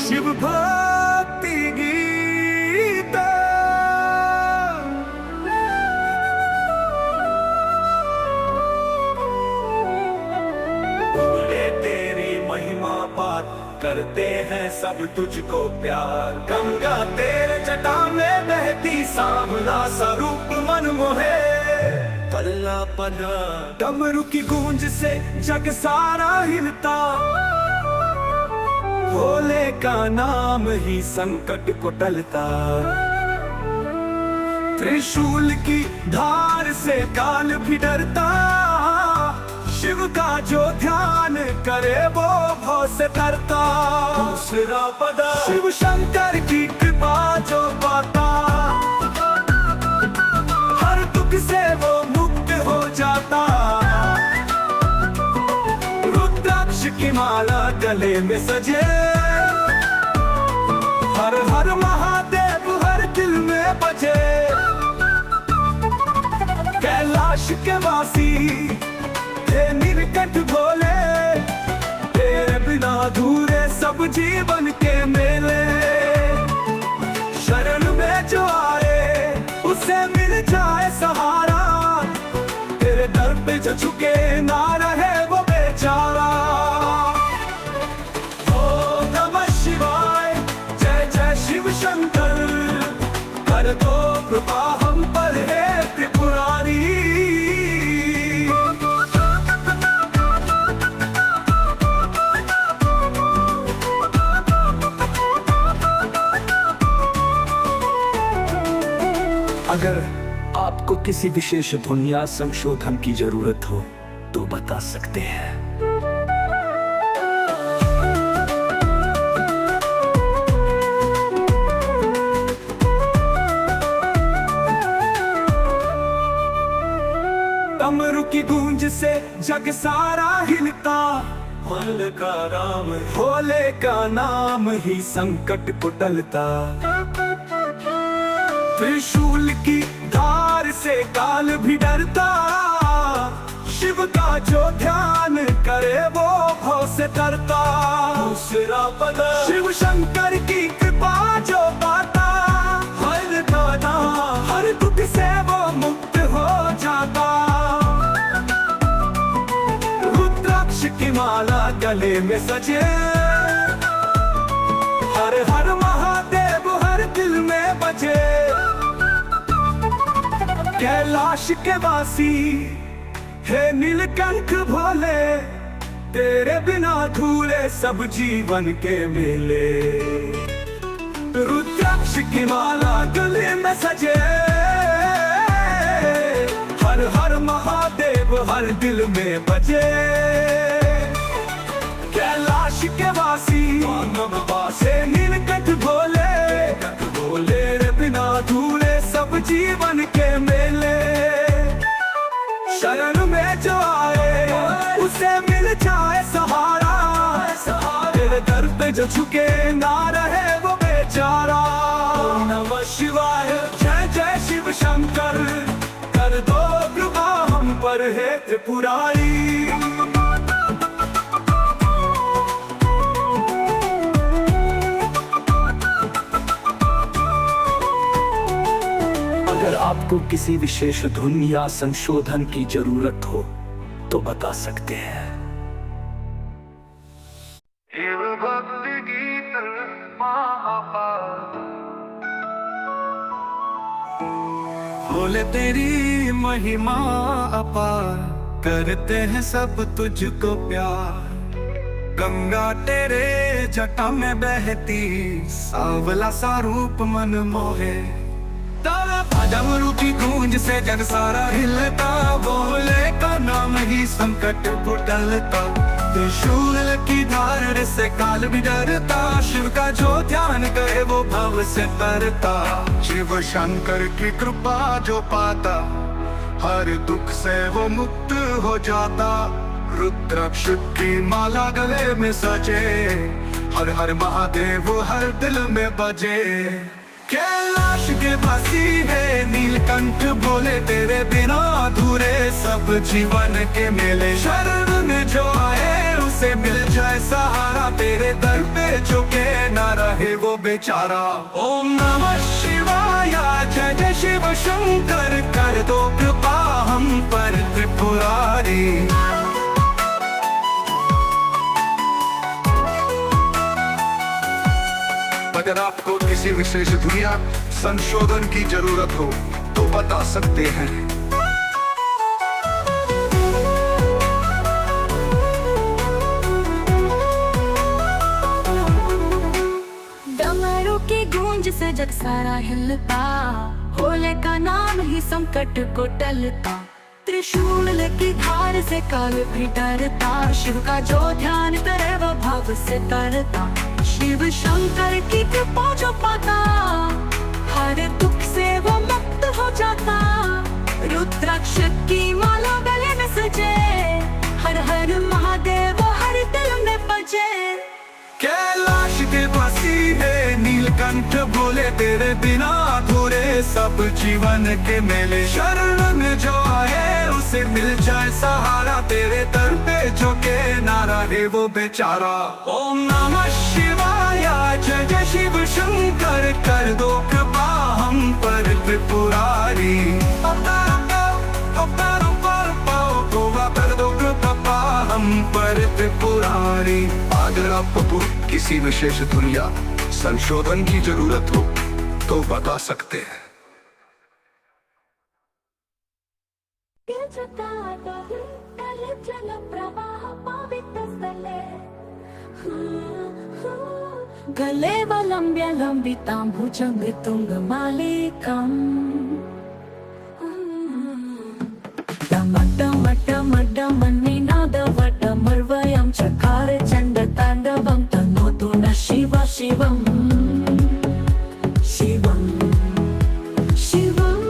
शिव भक्ति गीत। बोले तेरी महिमा बात करते हैं सब तुझको प्यार। गंगा तेरे जटा में बहती सांवला स्वरूप मन मोहे। पल्ला पल्ला डमरू की गूंज से जग सारा हिलता। भोले का नाम ही संकट को टलता। त्रिशूल की धार से काल भी डरता। शिव का जो ध्यान करे वो भव से तरता। दूसरा पदा शिव शंकर की कृपा जो पाता। हर दुख से वो मुक्त हो जाता। रुद्राक्ष की माला गले में सजे। हर हर महादेव हर दिल में बजे। कैलाश के वासी हे नीलकंठ भोले। तेरे बिना अधूरे सब जीवन के मेले। शरण में जो आए उसे मिल जाए सहारा। तेरे दर पे जो झुके ना रहे वो बेचारा। ओम नमः शिवाय जय जय शिव शंकर। कर दो कृपा हम पर है त्रिपुरारी। अगर आपको किसी विशेष धुन या संशोधन की जरूरत हो तो बता सकते हैं। डमरू की गूंज से जग सारा हिलता। भोले का नाम ही संकट को टलता। त्रिशूल की धार से काल भी डरता। शिव का जो ध्यान करे वो भव से तरता। दूसरा पदा शिव शंकर की कृपा जो पाता। हर दादा हर दुख से वो मुक्त हो जाता। रुद्राक्ष की माला गले में सजे। हर हर महादेव हर दिल में बजे। कैलाश के वासी हे नीलकंठ भोले। तेरे बिना अधूरे सब जीवन के मेले। रुद्राक्ष की माला गले में सजे। हर हर महादेव हर दिल में बजे। कैलाश के वासी हे नीलकंठ भोले। रे बिना अधूरे सब जीवन के मेले। शरण में जो आए उसे मिल जाए सहारा। तेरे दर पे जो झुके ना रहे वो बेचारा। ओम नमः शिवाय जय जय शिव शंकर। कर दो कृपा हम पर है त्रिपुरारी। अगर आपको किसी विशेष धुन या संशोधन की जरूरत हो तो बता सकते हैं। शिव भक्ति गीत बोले तेरी महिमा अपार। करते हैं सब तुझको प्यार। गंगा तेरे जटा में बहती। सांवला सा रूप मन मोहे। डमरू की गूंज से जग सारा हिलता। भोले का नाम ही संकट को टलता। त्रिशूल की धार से काल भी डरता। शिव का जो ध्यान करे वो भव से तरता। शिव शंकर की कृपा जो पाता। हर दुख से वो मुक्त हो जाता। रुद्राक्ष की माला गले में सजे। हर हर महादेव हर दिल में बजे। कैलाश के वासी है नीलकंठ भोले। तेरे बिना अधूरे सब जीवन के मेले। शरण में जो आए उसे मिल जाए सहारा। तेरे दर पे झुके ना बेचारा। ओम नमः शिवाय, जय जय शिव शंकर, कर दो कृपा हम पर त्रिपुरारी। अगर आपको किसी विशेष दुनिया संशोधन की जरूरत हो तो बता सकते हैं। डमरू की गूंज से जग सारा हिलता, भोले का नाम ही संकट को टलता। त्रिशूल की धार से काल भी डरता, शिव का जो ध्यान करे वो भाव से करता। शिव शंकर की कृपा जो पाता, हर दुख से वो मुक्त हो जाता। रुद्राक्ष की माला गले में सजे, हर हर महादेव हर दिल में बजे। कैलाश के वासी है नीलकंठ, बोले तेरे बिना अधूरे सब जीवन के मेले। शरण में जो आए उसे मिल जाए सहारा, तेरे दर पे जो के नारा है वो बेचारा। ओम नमः शिवाय, जय जय शिव शंकर, कर दो कृपा हम पर त्रिपुरारी। कर दो कृपा हम पर त्रिपुरारी। अगर आपको किसी विशेष दुनिया संशोधन की जरूरत हो तो बता सकते हैं। गले वलंब्य लंबितां भुजंग तुंग मालिकम्। डमड्डमड्डमड्डमन्निनादवड्डमर्वयं चकार चण्ड ताण्डवं तनोतु नः शिव शिवम्। शिवम् शिवम्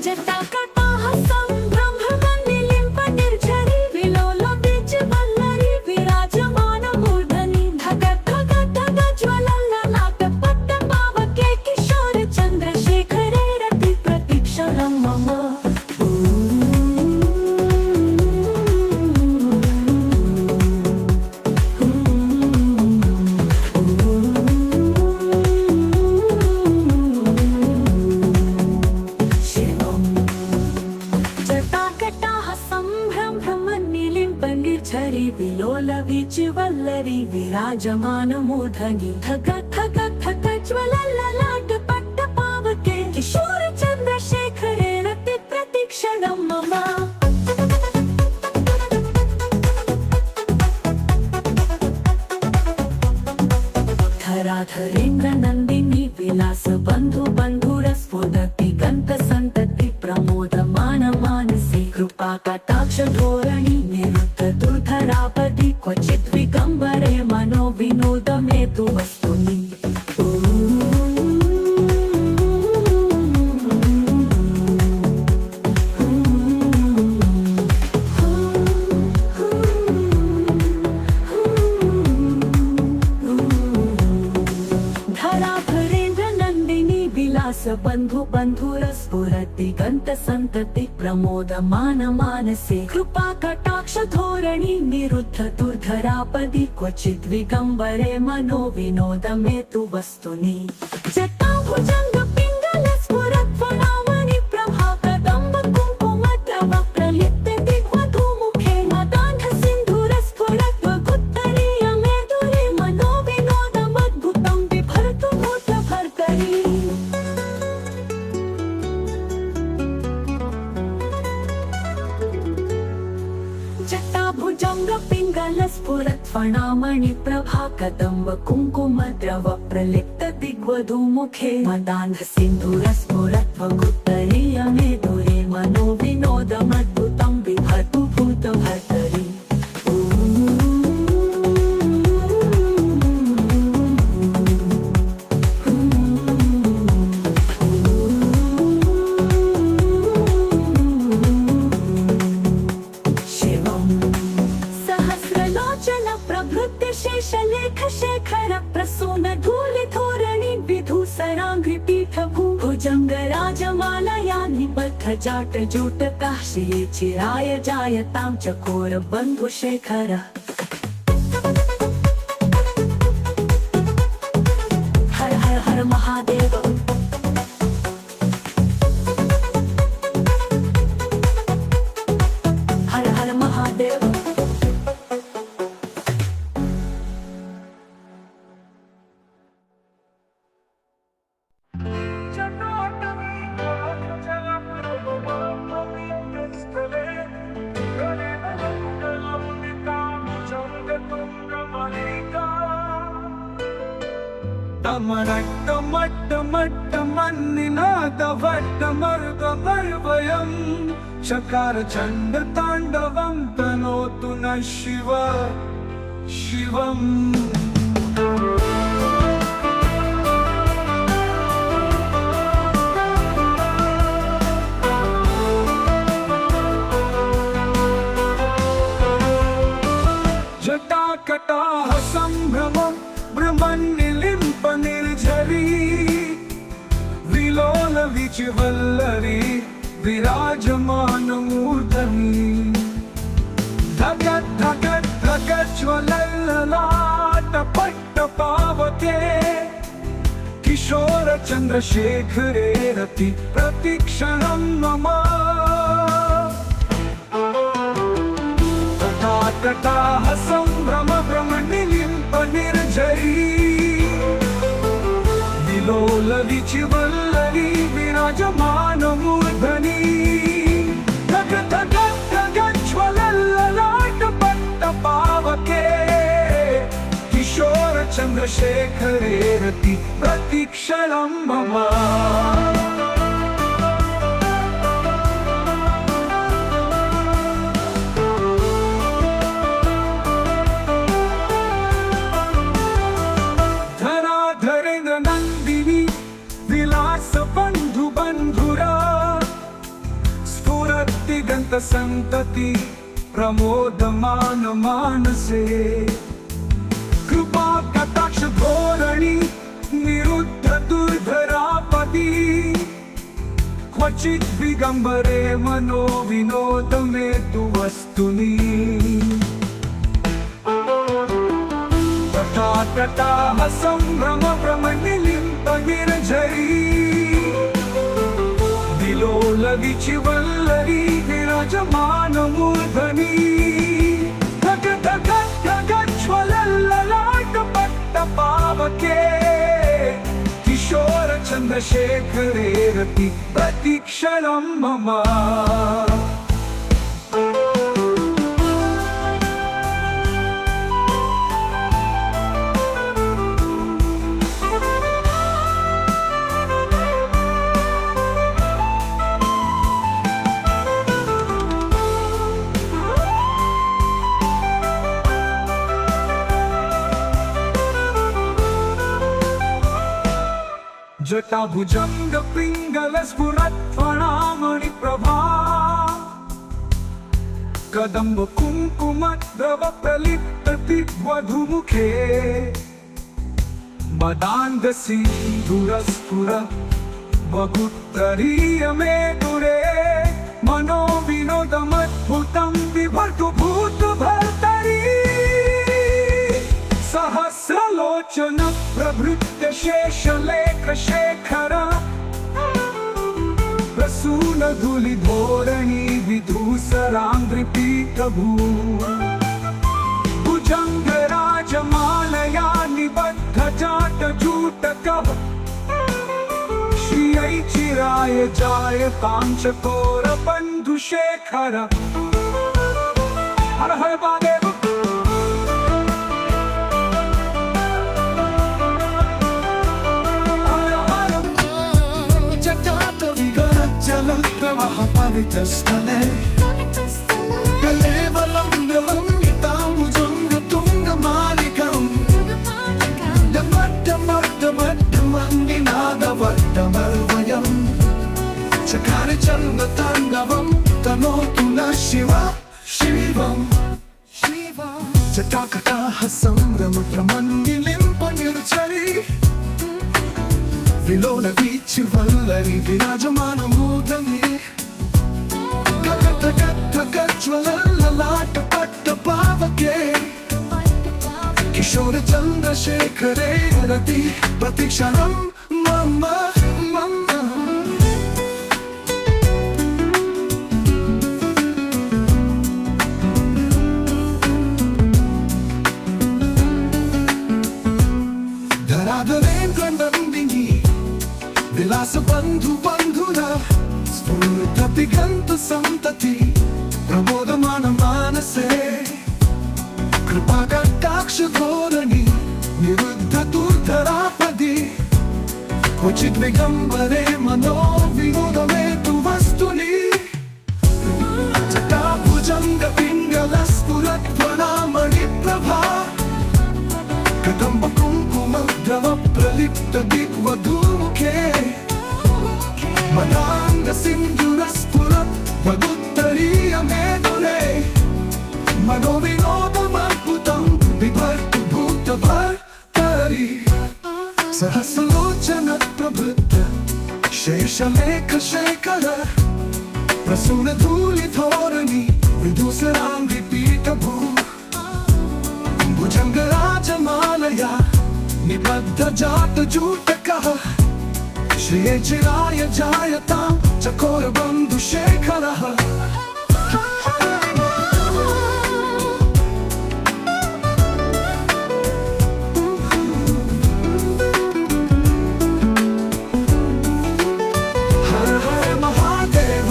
जटाकटाः सम्भ्रमनिलिम्पनिर्झरी, विलोलबीजवल्लरी विराजमानमूर्धनि। धग धग धग ज्वलल्ललाटपट्टपावके, किशोर चन्द्रशेखरे रति प्रतीक्षणं मम। विलोलवीचिवल्लरी विराजमानमूर्धनि। धग धग धग ज्वलल्ललाटपट्टपावके, किशोर चन्द्रशेखरे रति प्रतीक्षणं मम। धराधरेन्द्र नन्दिनी विलास बन्धु बन्धुरस्फुरति गन्त सन्तति प्रमोदमान मानसे। कृपा कटाक्ष धोरणी निरुद्ध दुर्धरापदि, क्वचित् विगम्बरे मनो विनोद मे तु वस्तुनि। बन्धु बन्धुरस्फुरति गन्त सन्तति प्रमोदमान मानसे। कृपा कटाक्ष धोरणी निरुद्ध दुर्धरापदि, क्वचित् विगम्बरे मनो विनोद मे तु वस्तुनि। जटाभुजंग पिङ्गल स्फुरत् फणामणि प्रभा, कदम्ब कुङ्कुम द्रव प्रलिप्त दिग्वधूमुखे। मदान्ध सिन्धुरस्फुरत् वगुत्तरीय मेदुरे, मनो विनोदमद्भुतं बिभर्तु भूतभर्तरि। जटाभुजंग पिङ्गल स्फुरत् फणामणि प्रभा, कदम्ब कुङ्कुम द्रव प्रलिप्त दिग्वधूमुखे। मदान्ध सिन्धुरस्फुरत् वगुत्तरीय मेदुरे, मनो विनोदमद्भुतं बिभर्तु भूतभर्तरि। शेषलेख शेखर प्रसून धूलिधोरणि, विधूसराङ्घ्रि पीठभू भुजंग राजमालया निबद्ध जाट जूट काशीये। चिराय जायतां चकोर बन्धु शेखर। हर महादेव। हर हर महादेव। मन्निनादवट्टमर्गमर्वयम् चकार चण्ड ताण्डवं तनोतु नः शिव शिवम्। जटाकटाः सम्भ्रमं ब्रह्मन्निलिम्प निर्झरी विलोल विचिवल्लरी विराजमानमूर्धनि। धगत् धगत् धगत् ज्वलल्ललाटपट्टपावके किशोर चन्द्रशेखरे रति प्रतिक्षणं मम। तटाकटाः सम्भ्रम भ्रमनिलिम्प निर्झरी विलोल विचिवल्लरी विराजमानमूर्धनि। धग धग धग ज्वलल्ललाटपट्टपावके किशोर चन्द्रशेखरे रति प्रतिक्षणं मम। संतति प्रमोदमान मानसे कृपा कटाक्ष धोरणी निरुद्ध दुर्धरापदी क्वचित् विगम्बरे मनो विनोद में तु वस्तुनि। तटाकटाः सम्भ्रम भ्रमनिलिम्प निर्झरी विलोल विचिवल्लरी विराजमानमूर्धनि। धग धग धग ज्वलल्ललाटपट्टपावके किशोर चन्द्रशेखरे रति प्रतिक्षणं मम। जटाभुजंग पिंगल स्फुरत्फणामणि प्रभा कदम्ब कुंकुम द्रव प्रलिप्त वधुमुखे मदान्ध सिंधुरस्फुर बहुत्तरीय मे दुरे मनो विनोदमद्भुतं बिभर्तु भूत भर्तरी। सहस्रलोचन प्रभृत्य शेषलेख शेखर प्रसून धूलि धोरणी विधूसरांद्रिपीठभू भुजंग राजमालया निबद्ध जाट जूटकः श्रियै चिराय जाय कांचकोर बंधुशेखर। हर हर महादेव। पवित्रस्थले कलेवलं नितामुजङ्गतुङ्गमालिकम् डमड्डमड्डमड्डमन्निनादवट्टमर्वयम् चकार चण्डताण्डवं तनोतु नः शिव शिवम्। जटाकटाः सम्भ्रम भ्रमन्निलिम्प निर्झरी विलोल विचिवल्लरी विराजमानमूर्धनि। ज्वलल्ललाटपट्टपावके किशोर चन्द्रशेखरे रति प्रतिक्षणं मम्मा मम्मा धराधरेन गंडंदिनी विलास बंधु बंधुरा स्फुरतिगंत संतति प्रबोधमान मानसे कृपा कटाक्ष धोरणी निरुद्ध दुर्धरापदी क्वचित विगंबरे मनो विनोदमे तु वस्तुनि जटाभुजंग पिंगल स्फुरत्वनामणि प्रभा कदंब कुंकुम द्रव प्रलिप्त दिग्वधूमुखे मदांग सिंधुर स्फुरत् वदुत्तरीय मेदुरे मनोविनोदमद्भुतं बिभर्तु भूतभर्तरि सहस्रलोचन प्रभृत शेषलेख शेखर प्रसून धूलिधोरणी विदुसरांगि पीठभू भुजंगराजमालया निबद्ध जात जूटकः श्रिये चिराय जायतां चकोर बंधु शेखरः हर हर महादेव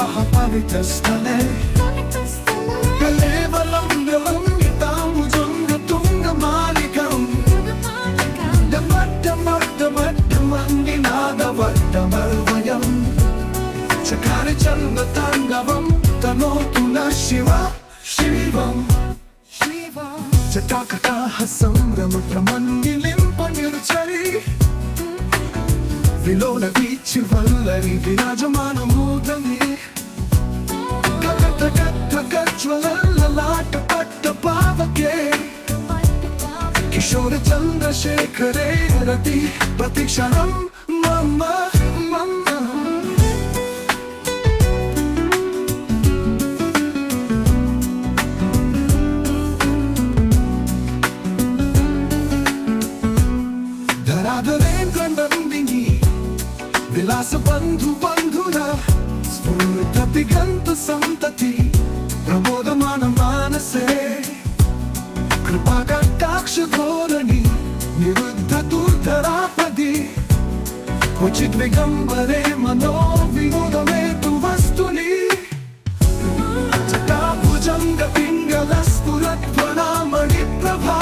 जलप्रवाहपवितस्थले कलेवलं डमड्डमड्डमड्डमन्निनादवड्डमर्वयं चकारि चन्द्रताण्डवं तनोतु नः शिव शिवं जटाकटाः संभ्रमप्रमन्निलिम्पनिर्झरि विलोल वीचिवल्लरि विराजमानमूर्धनि गगगगगज्वलल्ललाटपट्टपावके किशोर चन्द्रशेखरे रति प्रतिक्षणं मम मम धराधरेन गंडंदिनी विलास बंधु बंधुरा स्फुरतिगंत संतति प्रबोधमान मानसे कृपा कटाक्ष धोरणी निरुद्ध दुर्धरापदी क्वचित विगंबरे मनो विनोदमे तु वस्तुनि जटाभुजंग पिंगल स्फुरत्वनामणि प्रभा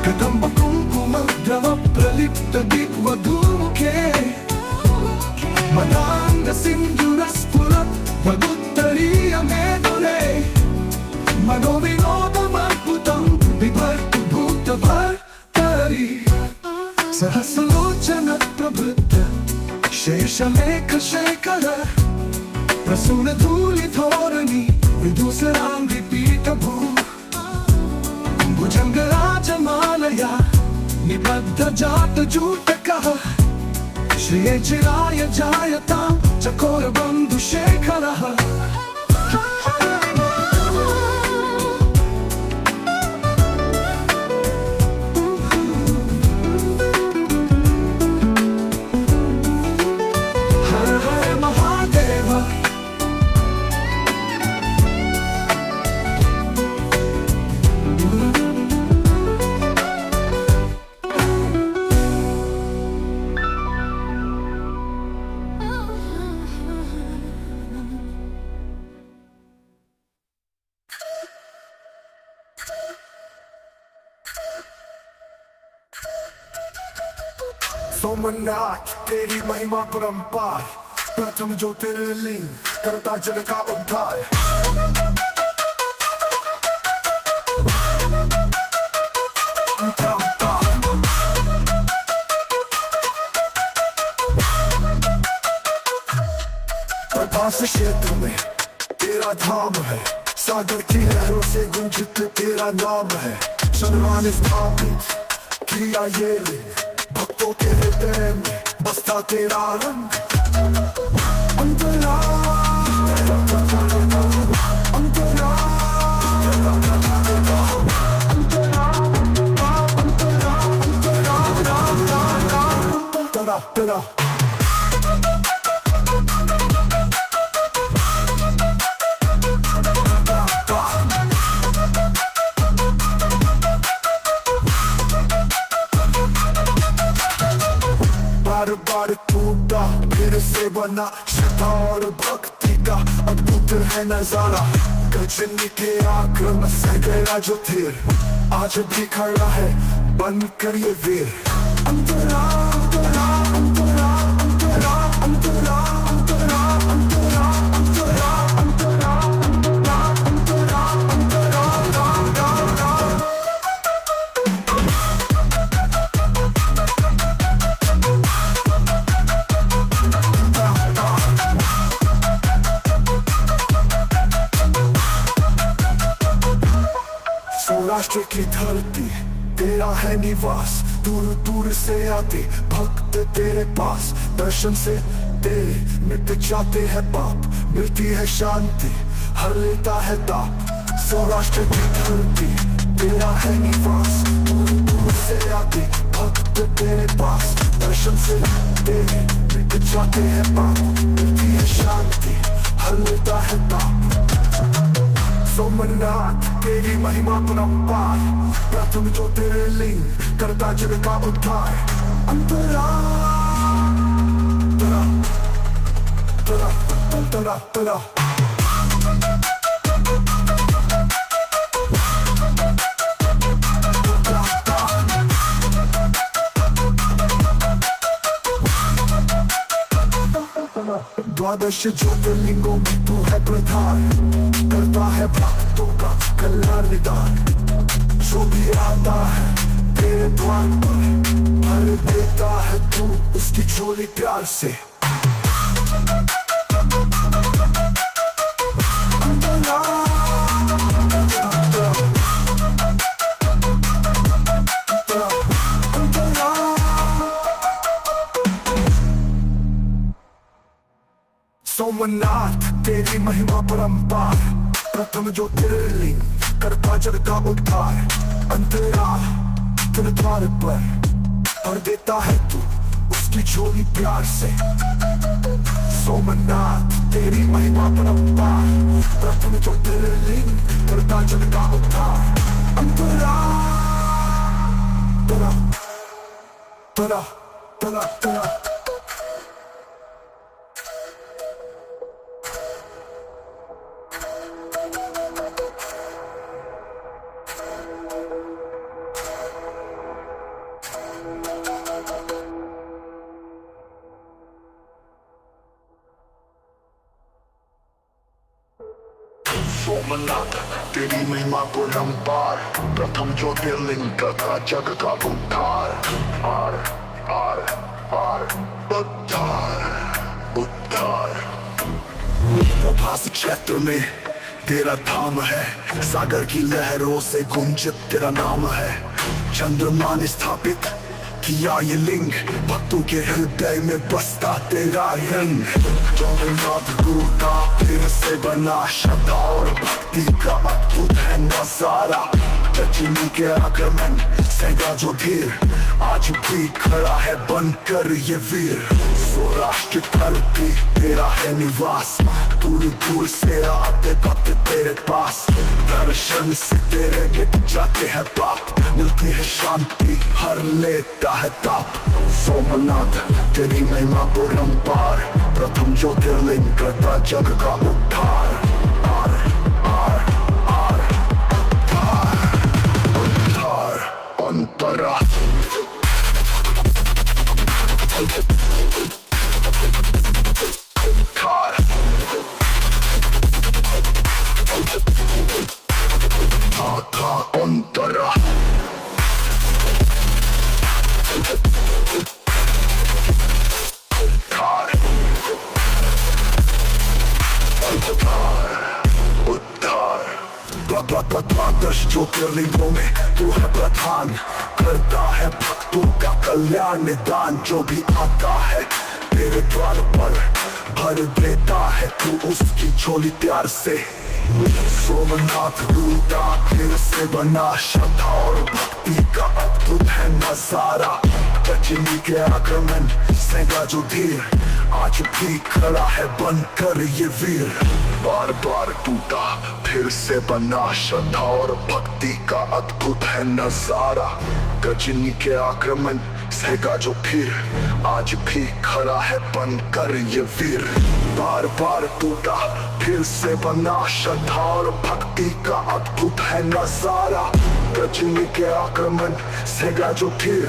कदंब कुंकुम द्रव प्रलिप्त दिग्वधूमुखे मदांग सिंधुर स्फुरत् वदुत्तरीय मेदुरे मनोविनोदमद्भुतं बिभर्तु भूतभर्तरि सहस्रलोचन प्रभृत शेषलेख शेखर प्रसून धूलिधोरणी विदुसरांगि पीठभू भुजंगराजमालया निबद्ध जात जूटकः श्रिये चिराय जायतां चकोर बंधु शेखरः हर हर महादेव सोमनाथ तेरी महिमा परंपार प्रथम ज्योतिर्लिंग करता जग का उद्धार प्रभास क्षेत्र में तेरा धाम है सागर की लहरों से गुंजित तेरा नाम है। चंद्रमा ने स्थापित किया ये लिंग, भक्तों के हृदय में बसता तेरा रंग। अंतरा अंतरा अंतरा अंतरा बार बार टूटा फिर से बना, श्रद्धा और भक्ति का अद्भुत है नजारा। गजनी के आक्रमण से गया जो तीर, आज भी खड़ा है बनकर ये वीर। अंतरा अंतरा अंतरा अंतरा अंतरा अंतरा अंतरा अंतरा अंतरा अंतरा अंतरा अंतरा। सौराष्ट्र की धरती तेरा है निवास, दूर दूर से आते भक्त तेरे पास। दर्शन से तेरे मिट जाते हैं पाप, मिलती है शांति, हर लेता है ताप। सौराष्ट्र की धरती तेरा है निवास, दूर दूर से आते भक्त तेरे पास। दर्शन से तेरे मिट जाते हैं पाप, मिलती है शांति, हर लेता है ताप। सोमनाथ तेरी महिमा परंपार, प्रथम जो तेरे लिंग करता जग का उद्धार। अंतरा तरा तरा तरा तरा द्वादश ज्योतिर्लिंगों में तू है प्रधान, करता है भक्तों का कल्याण निदान। जो भी आता है तेरे द्वार पर, भर देता है तू उसकी झोली प्यार से। सोमनाथ तेरी महिमा परंपार, प्रथम जो ज्योतिर्लिंग करता जग का उद्धार। अंतरा तेरे द्वार पर भर देता है तू उसकी झोली प्यार से। सोमनाथ तेरी महिमा परंपार, प्रथम जो ज्योतिर्लिंग करता जग का उद्धार। अंतरा तरा तरा तरा तरा सोमनाथ तेरी महिमा परंपार, प्रथम ज्योतिर्लिंग करता जग का उद्धार। आर आर आर उद्धार उद्धार। प्रभास क्षेत्र में तेरा धाम है, सागर की लहरों से गुंजित तेरा नाम है। चंद्रमा ने स्थापित किया ये लिंग, भक्तों के हृदय में बसता तेरा रंग। जगन्नाथ गुरु का फिर से बना, श्रद्धा और भक्ति का अद्भुत है नजारा। गजनी के आक्रमण सहगा जो धीर, आज भी खड़ा है बनकर ये वीर। सौराष्ट्र धरती तेरा है निवास, दूर दूर से आते भक्त तेरे पास। दर्शन से तेरे मिट जाते हैं पाप, मिलती है शांति, हर लेता है ताप। सोमनाथ तेरी महिमा परंपार, प्रथम ज्योतिर्लिंग करता जग का उद्धार। आर आर आर उद्धार उद्धार अंतरा अंतरा कार द्वादश ज्योतिर्लिंगों में तू है प्रधान, करता है भक्तों का कल्याण निदान। जो भी आता है तेरे द्वार पर भर देता है तू उसकी झोली प्यार से। सोमनाथ रूटा फिर से बना, श्रद्धा और भक्ति का अद्भुत है नजारा। रजनी के आक्रमण सेगा जो धीर, आज भी खड़ा है बनकर ये वीर। बार बार टूटा फिर से बना, श्रद्धा और भक्ति का अद्भुत है नजारा। गजनी के आक्रमण सेगा जो फिर, आज भी खड़ा है बनकर ये वीर। बार बार टूटा फिर से बना, श्रद्धा और भक्ति का अद्भुत है नजारा। गजनी के आक्रमण सेगा जो फिर,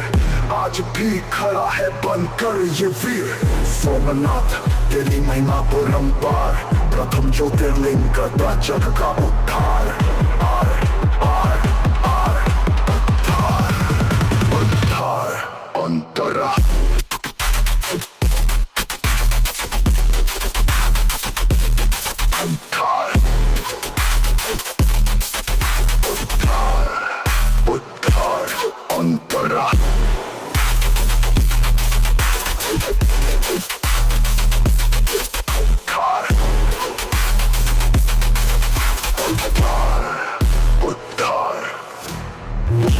आज भी खड़ा है बनकर ये वीर। सोमनाथ तेरी महिमा परंपार, प्रथम ज्योतिर्लिंग करता जग का उद्धार। आर आर आर उद्धार उद्धार अंतरा। उद्धार उद्धार उद्धार अंतरा।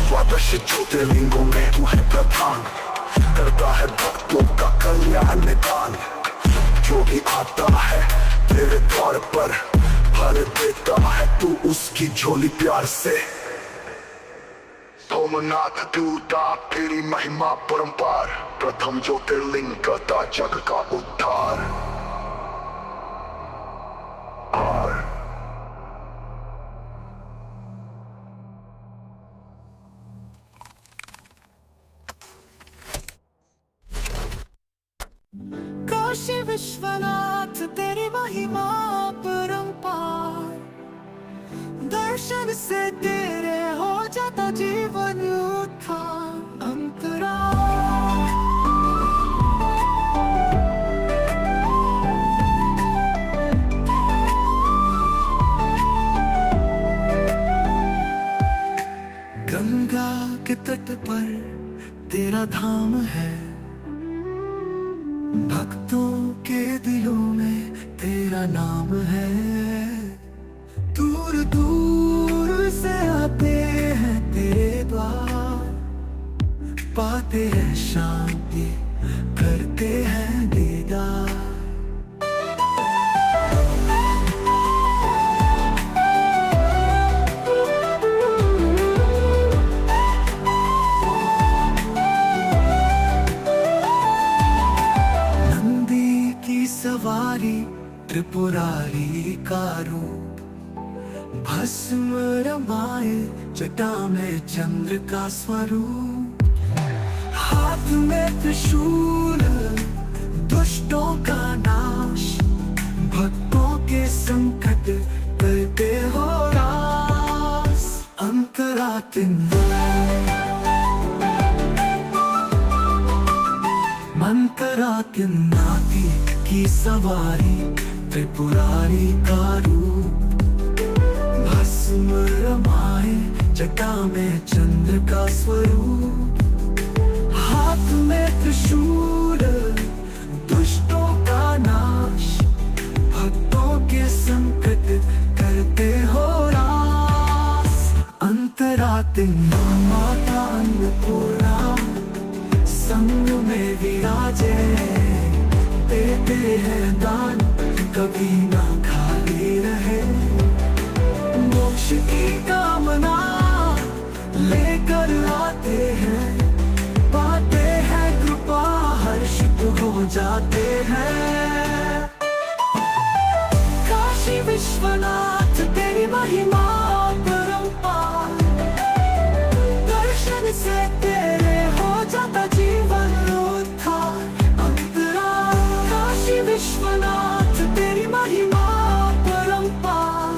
द्वादश ज्योतिर्लिंगों में तू है प्रधान, करता है भक्तों का कल्याण निदान। जो भी आता है तेरे द्वार पर भर देता है तू उसकी झोली प्यार से। सोमनाथ दूता तेरी महिमा परंपार, प्रथम ज्योतिर्लिंग करता जग का उद्धार। काशी विश्वनाथ तेरी महिमा परंपार, दर्शन से तेरे हो जाता जीवन उत्थान अंतरा। गंगा के तट पर तेरा धाम है, भक्तों के दिलों में तेरा नाम है। दूर दूर से आते हैं तेरे द्वार, पाते हैं शांति करते हैं दीदार। सवारी त्रिपुरारी का रूप, भस्म रमाए जटा में चंद्र का स्वरूप। हाथ में त्रिशूल दुष्टों का नाश, भक्तों के संकट करते हो रास। मंतरातिनाथी की सवारी त्रिपुरारी का रूप, भस्म रमाए जटा में चंद्र का स्वरूप। हाथ में त्रिशूल दुष्टों का नाश, भक्तों के संकट करते हो रास। अंतरातिन माता अन्नपूर्णा संग में विराजे, देते हैं दान कभी ना खाली रहे। मोक्ष की कामना लेकर आते हैं, पाते हैं कृपा हर्षित हो जाते हैं। काशी विश्वनाथ तेरी महिमा परंपार, दर्शन से तेरे हो जाता जीवन उत्थान अंतरा। काशी विश्वनाथ तेरी महिमा परंपार,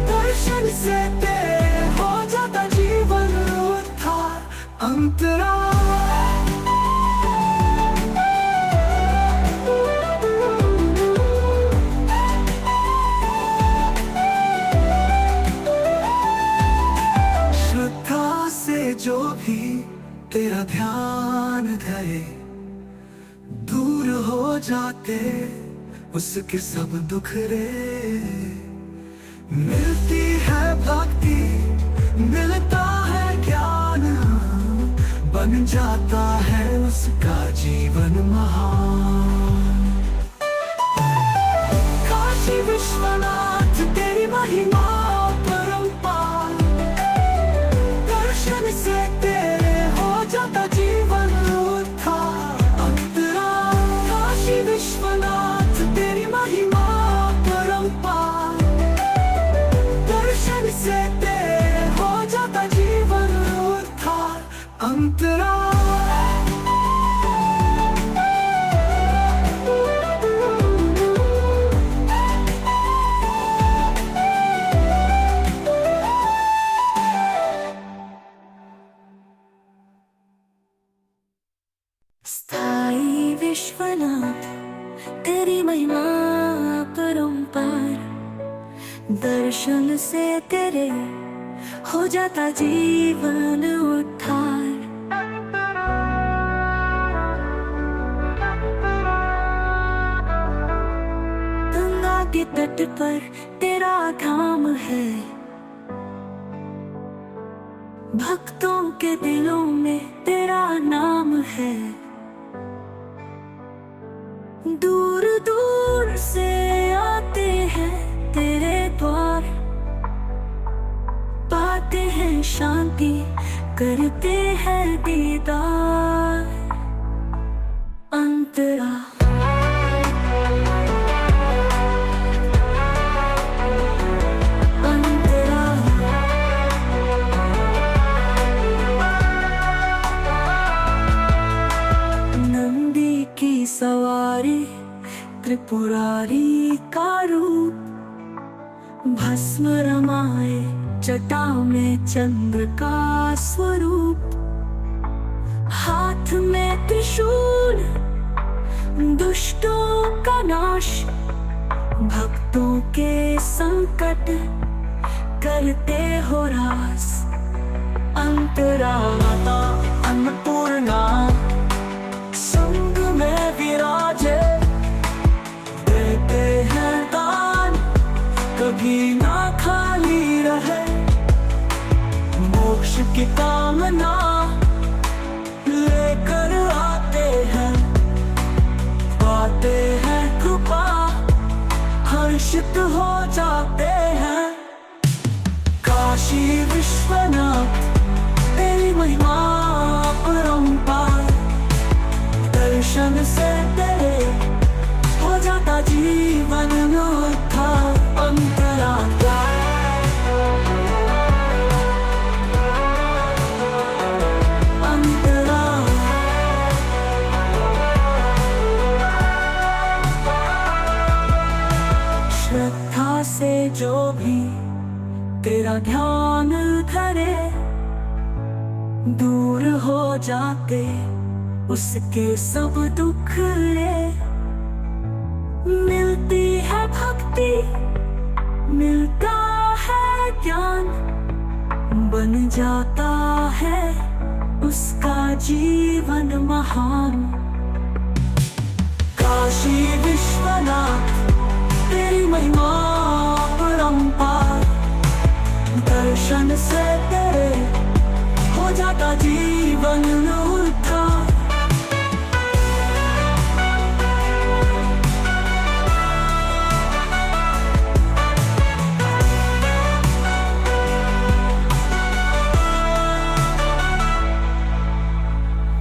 दर्शन से तेरे हो जाता जीवन उत्थान अंतरा। जाते उसके सब दुख रे। मिलती है भक्ति, मिलता है ज्ञान, बन जाता है उसका जीवन महान। काशी विश्वनाथ तेरी महिमा परंपार, दर्शन से तेरे हो जाता जीवन उद्धार। अंतरा काशी विश्वनाथ तेरी महिमा परंपार, दर्शन से तेरे हो जाता जीवन उद्धार। अंतरा स्थाई विश्वनाथ तेरी महिमा परंपार, दर्शन से तेरे हो जाता जीवन उद्धार। गंगा के तट पर तेरा धाम है, भक्तों के दिलों में तेरा नाम है। दूर दूर से आते हैं तेरे द्वार, पाते हैं शांति, करते हैं दीदार। अंतरा अंतरा नंदी की सवारी, त्रिपुरारी का रूप, भस्म रमाए जटा में चंद्र का स्वरूप। हाथ में त्रिशूल, दुष्टों का नाश, भक्तों के संकट करते हो रास। अंतरा माता अन्नपूर्णा संग में विराजे, देते हैं दान कभी ना खाली रहे। मोक्ष की कामना लेकर आते हैं, पाते हैं कृपा, हर्षित हो जाते हैं। काशी विश्वनाथ तेरी महिमा परंपार, दर्शन से तेरे हो जाता जीवन उद्धार। अंतरा अंतरा श्रद्धा से जो भी तेरा ध्यान धरे, दूर हो जाते उसके सब दुख रे। मिलती है भक्ति, मिलता है ज्ञान, बन जाता है उसका जीवन महान। काशी विश्वनाथ तेरी महिमा परंपार, दर्शन से तेरे हो जाता जीवन उद्धार।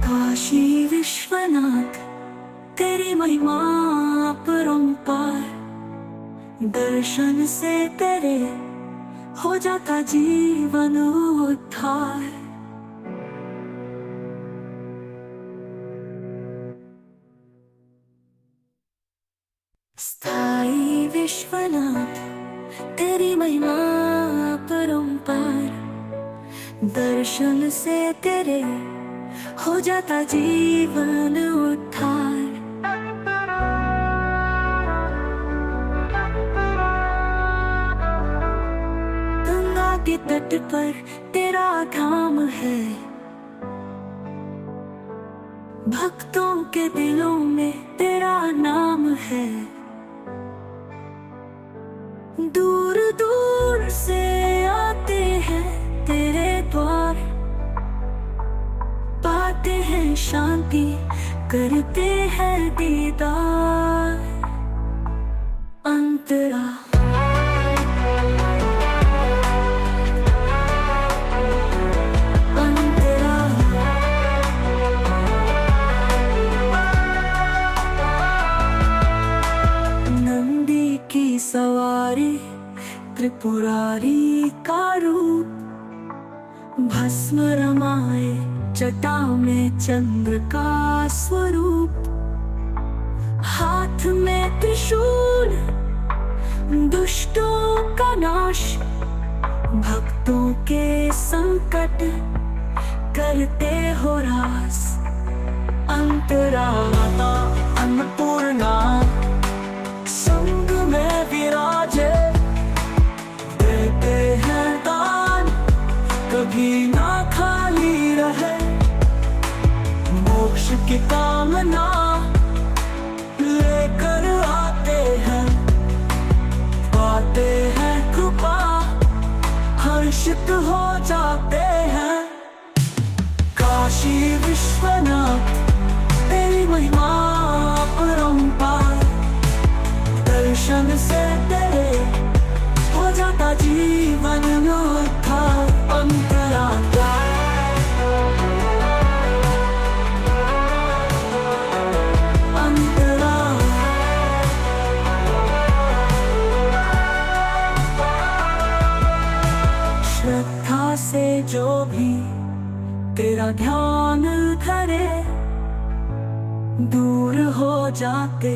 काशी विश्वनाथ तेरी महिमा परंपार, दर्शन से तेरे हो जाता जीवन उद्धार। स्थाई विश्वनाथ तेरी महिमा परंपार, दर्शन से तेरे हो जाता जीवन उद्धार। गंगा के तट पर तेरा धाम है, भक्तों के दिलों में तेरा नाम है। दूर दूर से आते हैं तेरे द्वार, पाते हैं शांति, करते हैं दीदार। अंतरा सवारी त्रिपुरारी का रूप, भस्म रमाए जटा में चंद्र का स्वरूप। हाथ में त्रिशूल दुष्टों का नाश, भक्तों के संकट करते हो रास। अंतरा माता अन्नपूर्णा संग में विराजे, देते हैं दान कभी ना खाली रहे। मोक्ष की कामना लेकर आते हैं, पाते हैं कृपा, हर्षित हो जाते हैं। काशी विश्वनाथ तेरी महिमा अपरंपार, दर्शन से तेरे हो जाता जीवन उद्धार। अंतरा अंतरा श्रद्धा से जो भी तेरा ध्यान धरे, दूर हो जाते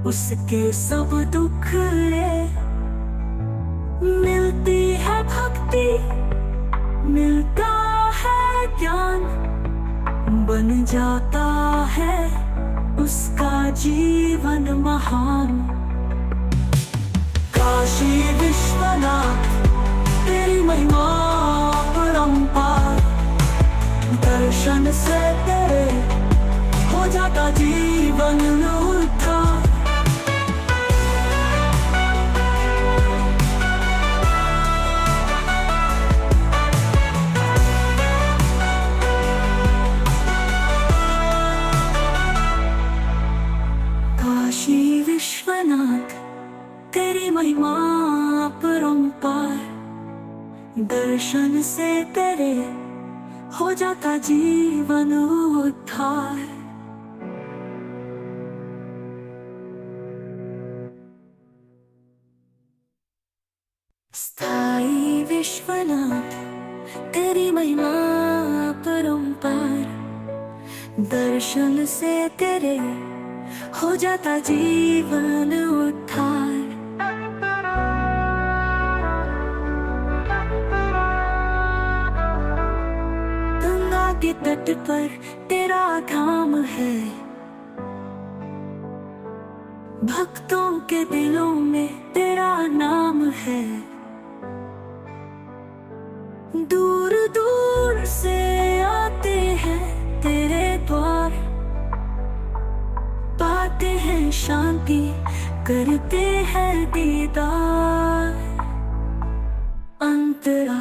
उसके सब दुख रे। मिलती है भक्ति, मिलता है ज्ञान, बन जाता है उसका जीवन महान। काशी विश्वनाथ तेरी महिमा अपरंपार, दर्शन से तेरे हो जाता जीवन उद्धार। काशी विश्वनाथ तेरी महिमा अपरंपार, दर्शन से तेरे हो जाता जीवन उद्धार। स्थाई विश्वनाथ तेरी महिमा अपरंपार, दर्शन से तेरे हो जाता जीवन उद्धार। गंगा के तट पर तेरा धाम है, भक्तों के दिलों में तेरा नाम है। दूर दूर से आते हैं तेरे द्वार, पाते हैं शांति, करते हैं दीदार। अंतरा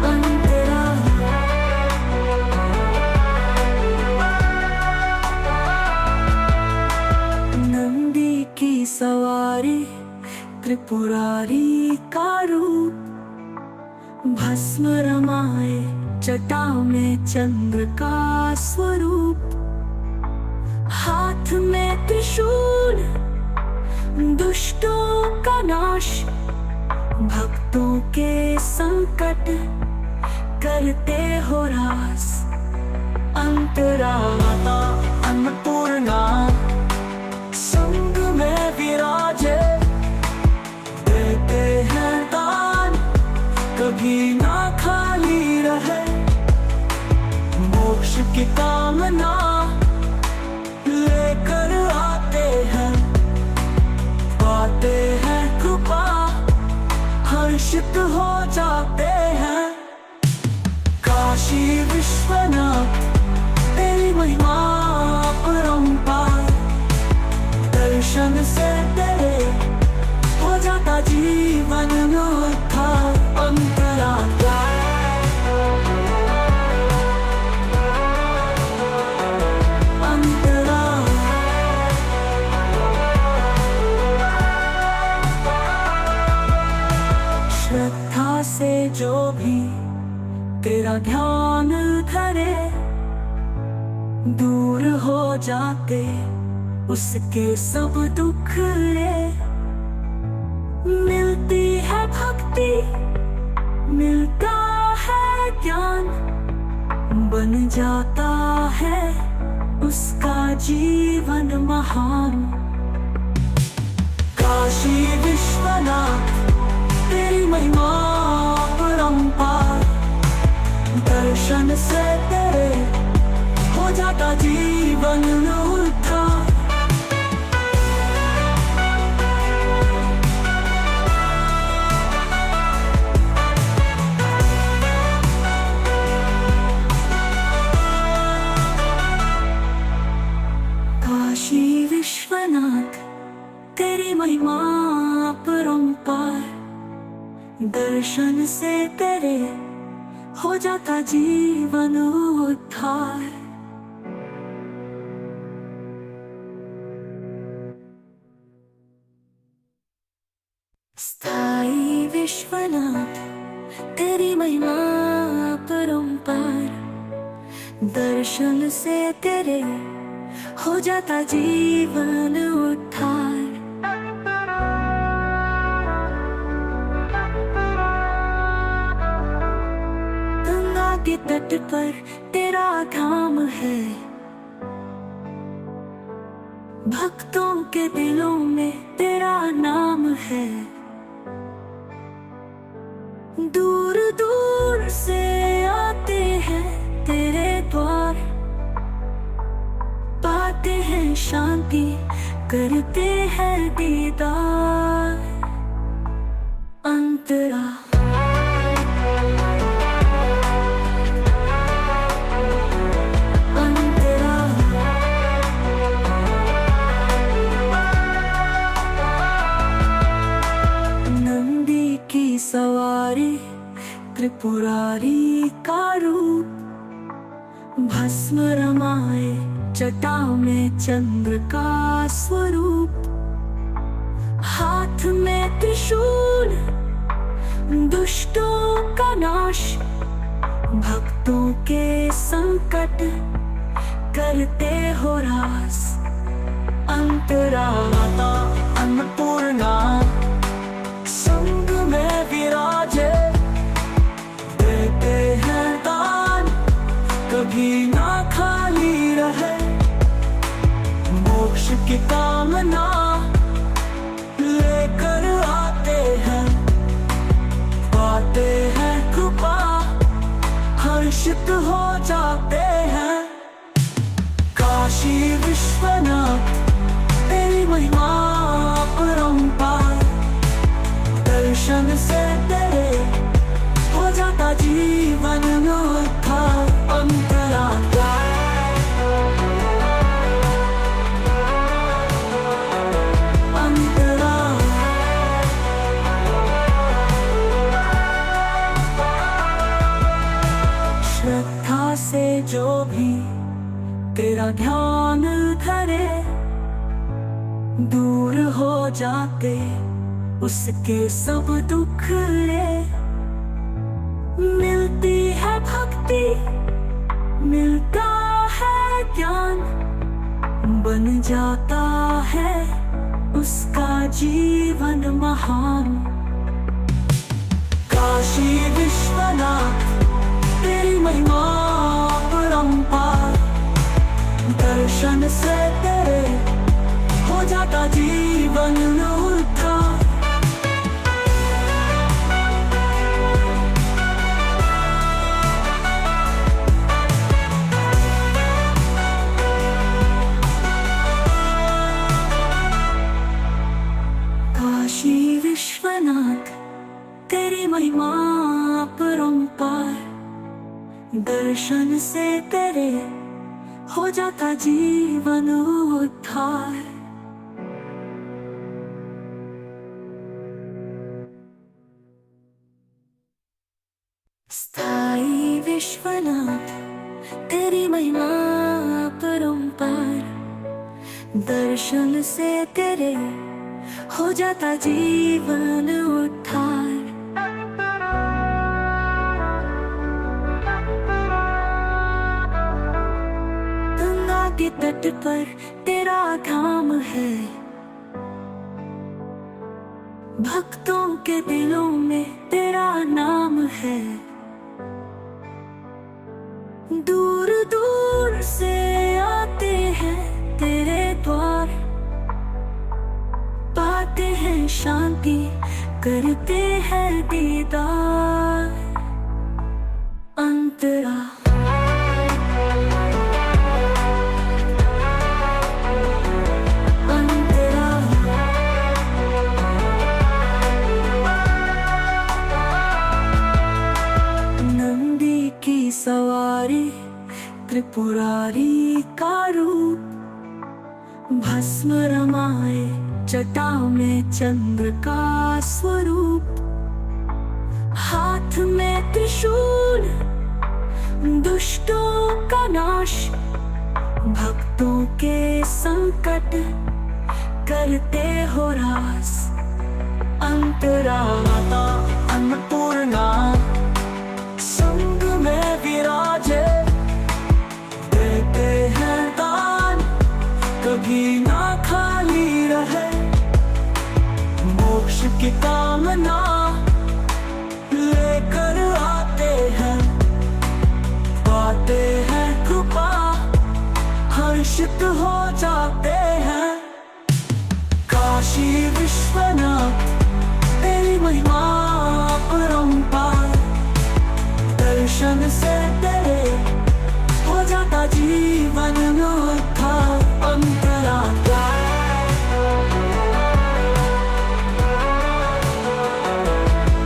अंतरा नंदी की सवारी त्रिपुरारी का रूप, भस्म रमाए जटा में चंद्र का स्वरूप। हाथ में त्रिशूल दुष्टों का नाश, भक्तों के संकट करते हो रास। अंतरा माता अन्नपूर्णा संग में विराजे, देते हैं दान कभी ना खाली रहे। मोक्ष की कामना लेकर आते हैं, पाते हैं कृपा, हर्षित हो जाते हैं। से तेरे हो जाता जीवन उद्धार। अंतरा श्रद्धा से जो भी तेरा ध्यान धरे, दूर हो जाते उसके सब दुख रे। मिलती है भक्ति, मिलता है ज्ञान, बन जाता है उसका जीवन महान। काशी विश्वनाथ तेरी महिमा परंपार, दर्शन से तेरे हो जाता जीवन उद्धार। काशी विश्वनाथ तेरी महिमा परंपार, दर्शन से तेरे हो जाता जीवन उद्धार। स्थाई विश्वनाथ तेरी महिमा परंपार, दर्शन से तेरे हो जाता जीवन उद्धार। गंगा के तट पर तेरा धाम है, भक्तों के दिलों में तेरा नाम है। दूर दूर से आते हैं तेरे द्वार, पाते हैं शांति, करते हैं दीदार। अंतरा सवारी त्रिपुरारी का रूप, भस्म रमाए जटा में चंद्र का स्वरूप। हाथ में त्रिशूल दुष्टों का नाश, भक्तों के संकट करते हो रास। अंतरा माता अन्नपूर्णा संग में विराजे, देते हैं दान कभी ना खाली रहे। मोक्ष की कामना लेकर आते हैं, पाते हैं कृपा, हर्षित हो जाते हैं। काशी विश्वनाथ तेरी महिमा परंपार, दर्शन से तेरे हो जाता जीवन उद्धार। अंतरा अंतरा श्रद्धा से जो भी तेरा ध्यान धरे, दूर हो जाते उसके सब दुख रे। मिलती है भक्ति, मिलता है ज्ञान, बन जाता है उसका जीवन महान। काशी विश्वनाथ तेरी महिमा परंपार, दर्शन से तेरे हो जाता जीवन उद्धार। काशी विश्वनाथ तेरी महिमा परंपार, दर्शन से तेरे हो जाता जीवन उद्धार। अपरंपार। दर्शन से तेरे हो जाता जीवन उद्धार। गंगा के तट पर तेरा धाम है, भक्तों के दिलों में तेरा नाम है। दूर दूर से आते हैं तेरे द्वार, पाते हैं शांति, करते हैं दीदार। अंतरा सवारी त्रिपुरारी का रूप, भस्म रमाए जटा में चंद्र का स्वरूप। हाथ में त्रिशूल दुष्टों का नाश, भक्तों के संकट करते हो रास। अंतरा माता अन्नपूर्णा संग में विराजे, देते हैं दान कभी ना खाली रहे। मोक्ष की कामना लेकर आते हैं, पाते हैं कृपा, हर्षित हो जाते हैं। काशी विश्वनाथ तेरी महिमा अपरंपार। दर्शन से तेरे हो जाता जीवन उद्धार। अंतरा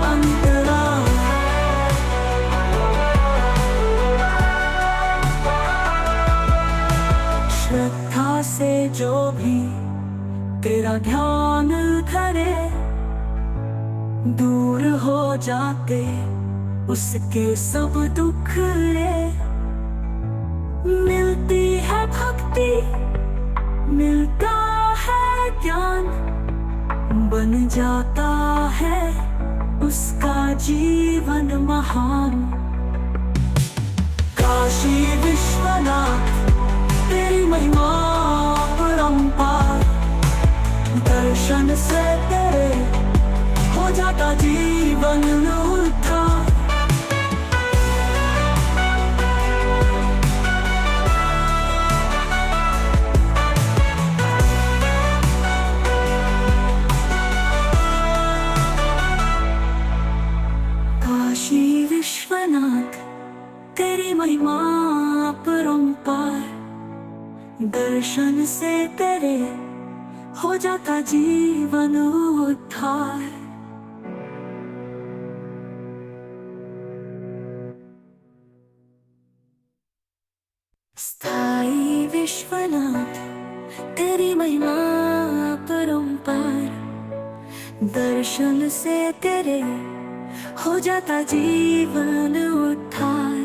अंतरा श्रद्धा से जो भी तेरा ध्यान धरे, दूर हो जाते उसके सब दुख रे। मिलती है भक्ति, मिलता है ज्ञान, बन जाता है उसका जीवन महान। काशी विश्वनाथ तेरी महिमा अपरंपार। दर्शन से तेरे हो जाता जीवन उद्धार। काशी विश्वनाथ तेरी महिमा अपरंपार। दर्शन से तेरे हो जाता जीवन उद्धार। स्थाई विश्वनाथ तेरी महिमा अपरंपार। दर्शन से तेरे हो जाता जीवन उद्धार।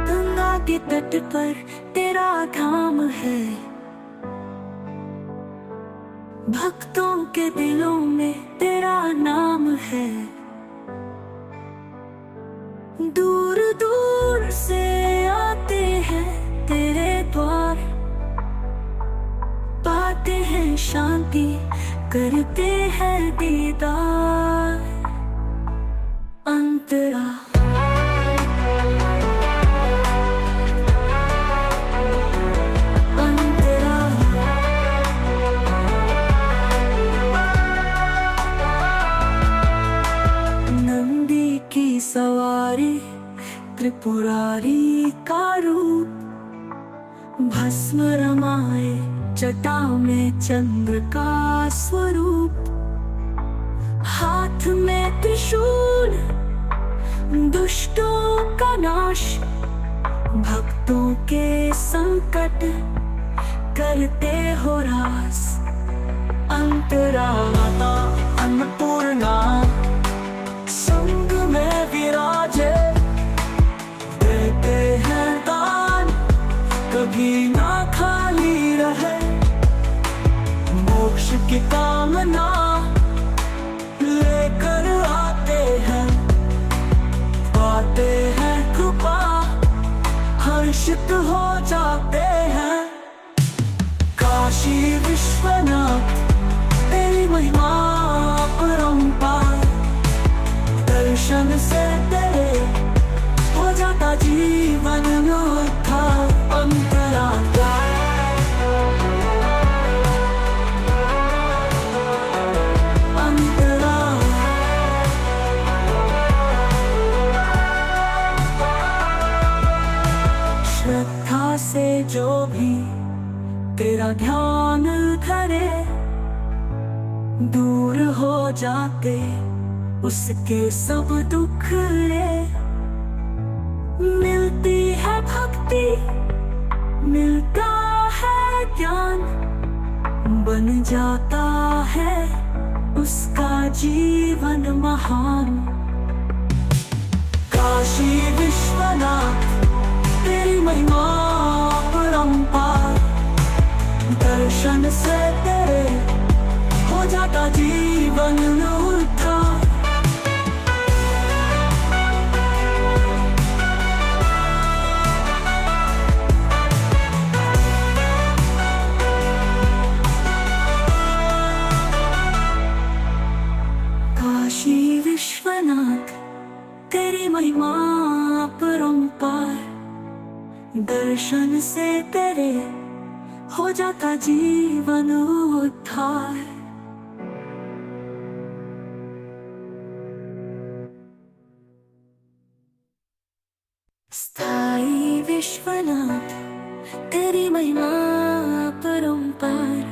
गंगा के तट पर तेरा धाम है, भक्तों के दिलों में तेरा नाम है। दूर दूर से आते हैं तेरे द्वार, पाते हैं शांति, करते हैं दीदार। अंतरा अंतरा नंदी की सवारी त्रिपुरारी का रूप, भस्म रमाए जटा में चंद्र का स्वरूप। हाथ में त्रिशूल दुष्टों का नाश, भक्तों के संकट करते हो रास। अंतरा माता अन्नपूर्णा संग में हर्षित हो जाते हैं। काशी विश्वनाथ तेरी महिमा अपरंपार, दर्शन से तेरे हो जाता जीवन में उद्धार। अंतरात्मा श्रद्धा से जो भी तेरा ध्यान धरे, दूर हो जाते उसके सब दुख रे। मिलती है भक्ति, मिलता है ज्ञान, बन जाता है उसका जीवन महान। काशी विश्वनाथ तेरी महिमा अपरंपार, दर्शन से तेरे हो जाता जीवन उद्धार। काशी विश्वनाथ तेरी महिमा अपरंपार, दर्शन से तेरे हो जाता जीवन उद्धार। स्थाई विश्वनाथ तेरी महिमा अपरंपार,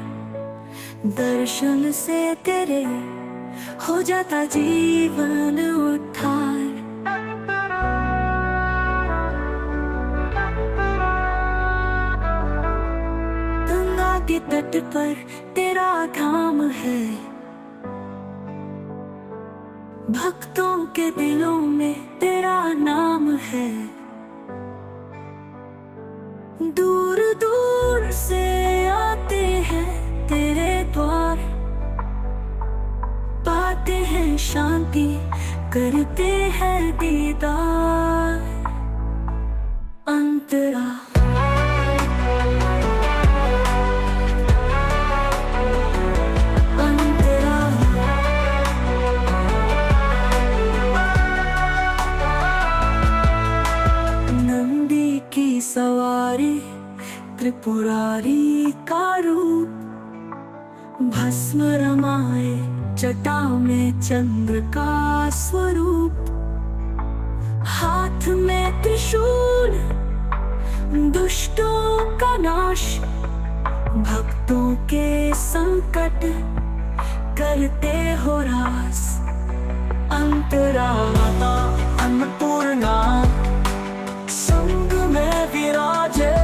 दर्शन से तेरे हो जाता जीवन उद्धार। गंगा के तट पर तेरा धाम है, भक्तों के दिलों में तेरा नाम है। दूर दूर से आते हैं तेरे द्वार, पाते हैं शांति, करते हैं दीदार। अंतरा सवारी त्रिपुरारी का रूप, भस्म रमाए जटा में चंद्र का स्वरूप। हाथ में त्रिशूल दुष्टों का नाश, भक्तों के संकट करते हो रास। अंतरा माता अन्नपूर्णा संग में विराजे,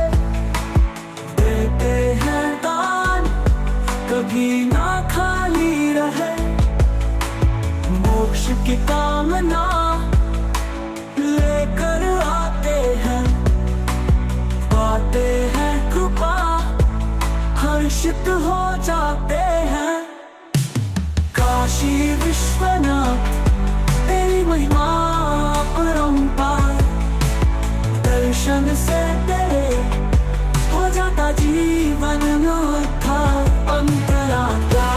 देते हैं दान कभी ना खाली रहे। मोक्ष की कामना लेकर आते हैं, पाते हैं कृपा, हर्षित हो जाते हैं। काशी विश्वनाथ तेरी महिमा अपरंपार, दर्शन से तेरे हो जाता जीवन में उद्धार। अंतरात्मा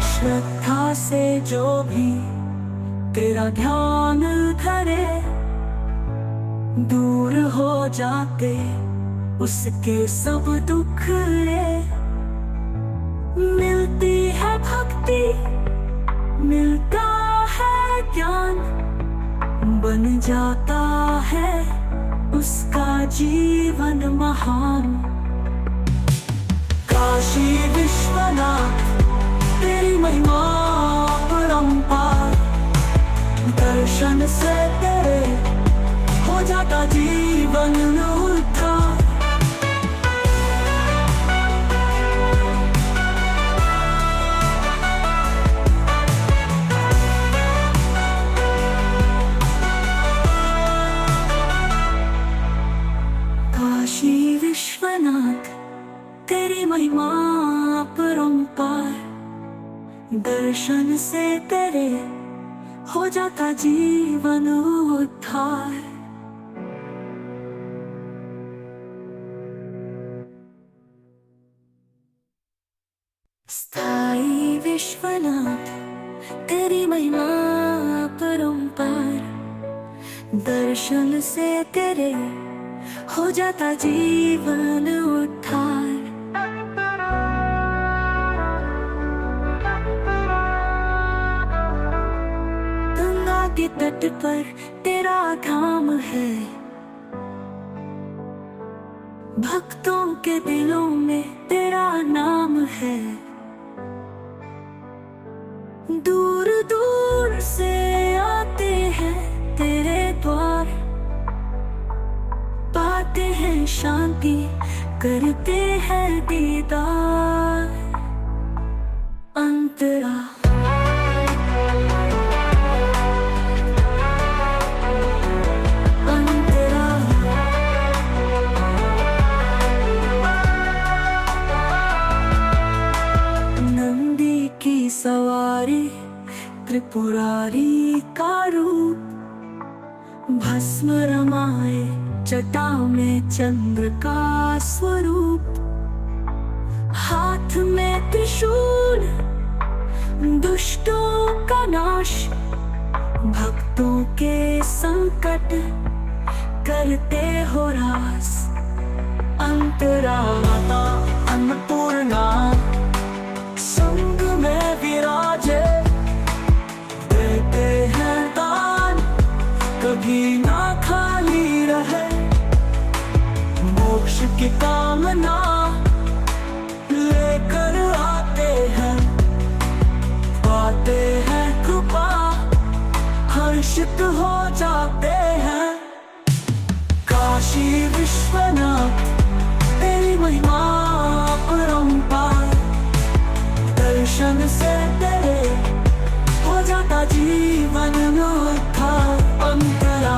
श्रद्धा से जो भी तेरा ध्यान धरे, दूर हो जाते उसके सब दुख रे। मिलती है भक्ति, मिलता है ज्ञान, बन जाता है उसका जीवन महान। काशी विश्वनाथ तेरी महिमा अपरंपार, दर्शन से तेरे हो जाता जीवन उद्धार। काशी विश्वनाथ तेरी महिमा अपरंपार, दर्शन से तेरे हो जाता जीवन उद्धार। स्थाई विश्वनाथ तेरी महिमा अपरंपार, दर्शन से तेरे हो जाता जीवन उद्धार। गंगा के तट पर तेरा धाम है, भक्तों के दिलों में तेरा नाम है। दूर दूर से आते हैं तेरे द्वार, पाते हैं शांति, करते हैं दीदार। अंतरा अंतरा नंदी की सवारी, त्रिपुरारी का रूप, भस्म रमाए जटा में चंद्र का स्वरूप। हाथ में त्रिशूल, दुष्टों का नाश, भक्तों के संकट करते हो रास। अंतरा माता अन्नपूर्णा संग में विराजे, देते हैं दान कभी ना खाली रहे। मोक्ष की कामना लेकर आते हैं, पाते हैं कृपा, हर्षित हो जाते हैं। काशी विश्वनाथ तेरी महिमा अपरंपार, दर्शन से तेरे हो जाता जीवन उद्धार। अंतरा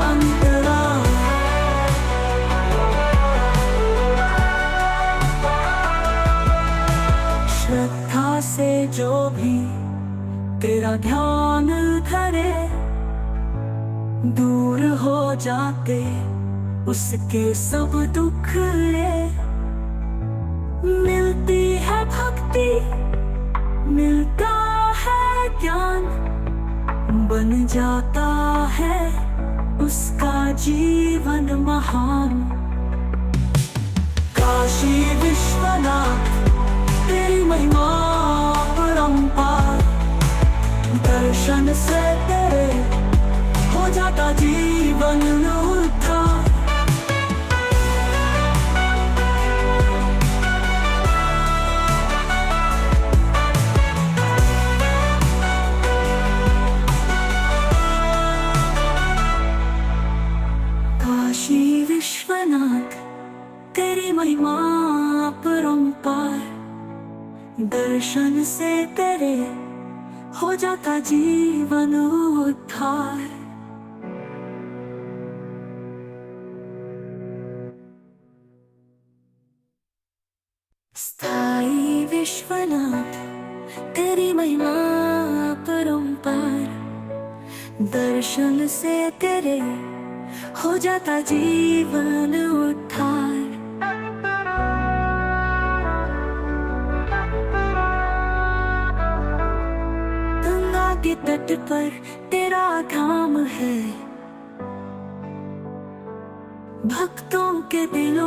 अंतरा श्रद्धा से जो भी तेरा ध्यान धरे, दूर हो जाते उसके सब दुख रे। मिलती है भक्ति, मिलता है ज्ञान, बन जाता है उसका जीवन महान। काशी विश्वनाथ तेरी महिमा अपरंपार, दर्शन से तेरे हो जाता जीवन उद्धार। काशी विश्वनाथ तेरी महिमा अपरंपार, दर्शन से तेरे हो जाता जीवन उद्धार। स्थाई विश्वनाथ तेरी महिमा अपरंपार, दर्शन से तेरे हो जाता जीवन उद्धार। गंगा के तट पर तेरा धाम है, भक्तों के दिलों